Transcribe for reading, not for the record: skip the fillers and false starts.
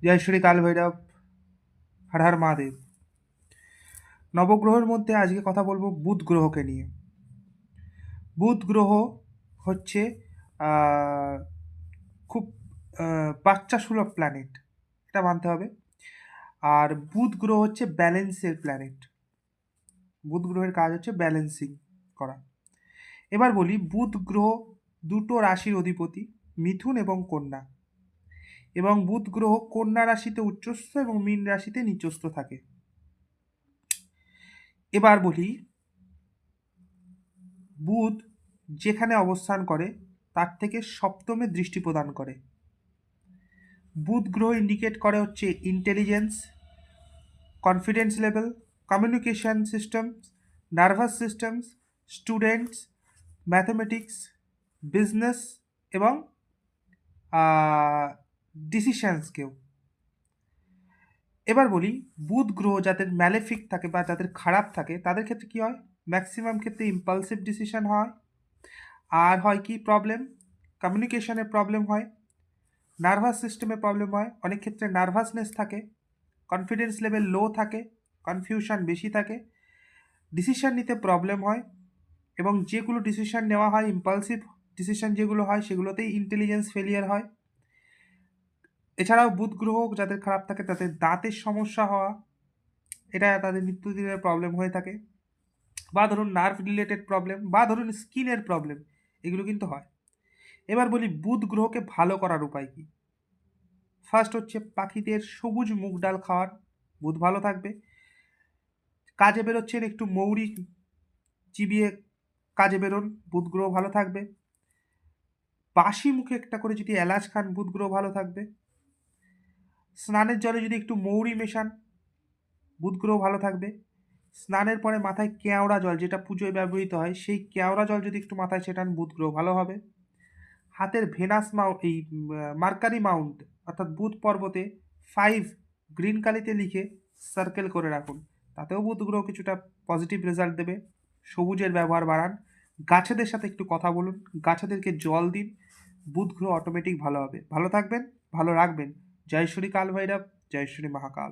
জয় শ্রী কাল ভৈরব, হর হর মহাদেব। নবগ্রহের মধ্যে আজকে কথা বলবো বুধ গ্রহকে নিয়ে। বুধ গ্রহ হচ্ছে আহ, খুব বাচ্চা সুলভ প্ল্যানেট, এটা মানতে হবে। আর বুধ গ্রহ হচ্ছে ব্যালেন্সের প্ল্যানেট। বুধ গ্রহের কাজ হচ্ছে ব্যালেন্সিং করা। এবার বলি, বুধ গ্রহ দুটো রাশির অধিপতি, মিথুন এবং কন্যা। এবং বুধ গ্রহ কন্যা রাশিতে উচ্চস্থ এবং মীন রাশিতে নিচস্থ থাকে। এবার বলি, বুধ যেখানে অবস্থান করে তার থেকে সপ্তমে দৃষ্টি প্রদান করে। বুধ গ্রহ ইন্ডিকেট করে হচ্ছে intelligence, confidence level, communication system, nervous systems, students, mathematics, business এবং ডিসিশনসকেও। এবার বলি, বুধ গ্রহ যাদের ম্যালেফিক থাকে বা যাদের খারাপ থাকে তাদের ক্ষেত্রে কি হয়? ম্যাক্সিমাম ক্ষেত্রে ইম্পালসিভ ডিসিশন হয়। আর হয় কি প্রবলেম? কমিউনিকেশনের প্রবলেম হয়, নার্ভাস সিস্টেমে প্রবলেম হয়, অনেক ক্ষেত্রে নার্ভাসনেস থাকে, কনফিডেন্স লেভেল লো থাকে, কনফিউশন বেশি থাকে, ডিসিশন নিতে প্রবলেম হয়, এবং যেগুলো ডিসিশন নেওয়া হয় ইম্পালসিভ ডিসিশন যেগুলো হয় সেগুলোতেই ইন্টেলিজেন্স ফেলিয়ার হয়। এছাড়াও বুধ গ্রহ যাদের খারাপ থাকে তাদের দাঁতের সমস্যা হওয়া, এটা তাদের নিত্যদিনের প্রবলেম হয়ে থাকে। বা ধরুন নার্ভ রিলেটেড প্রবলেম, বা ধরুন স্কিনের প্রবলেম, এগুলো কিন্তু হয়। এবার বলি, বুধ গ্রহকে ভালো করার উপায় কি? ফার্স্ট হচ্ছে পাখিদের সবুজ মুগ ডাল খাওয়ার, বুধ ভালো থাকবে। কাজে বেরোচ্ছেন, একটু মৌরি চিবিয়ে কাজে বেরোন, বুধ গ্রহ ভালো থাকবে। বাসি মুখে একটা করে যদি এলাচ খান, বুধ গ্রহ ভালো থাকবে। স্নানের জলে যদি একটু মৌরি মেশান, বুধ গ্রহ ভালো থাকবে। স্নানের পরে মাথায় কেওড়া জল, যেটা পুজোয় ব্যবহৃত হয়, সেই কেওড়া জল যদি একটু মাথায় ছেটান, বুধ গ্রহ ভালো হবে। হাতের ভেনাস মাউন্ট, এই মার্কারি মাউন্ট অর্থাৎ বুধ পর্বতে 5 গ্রিন কালিতে লিখে সার্কেল করে রাখুন, তাতেও বুধ গ্রহ কিছুটা পজিটিভ রেজাল্ট দেবে। সবুজের ব্যবহার বাড়ান, গাছেদের সাথে একটু কথা বলুন, গাছেদেরকে জল দিন, বুধ গ্রহ অটোমেটিক ভালো হবে। ভালো থাকবেন, ভালো রাখবেন। জয় শ্রী কাল ভৈরব, জয় শ্রী মহাকাল।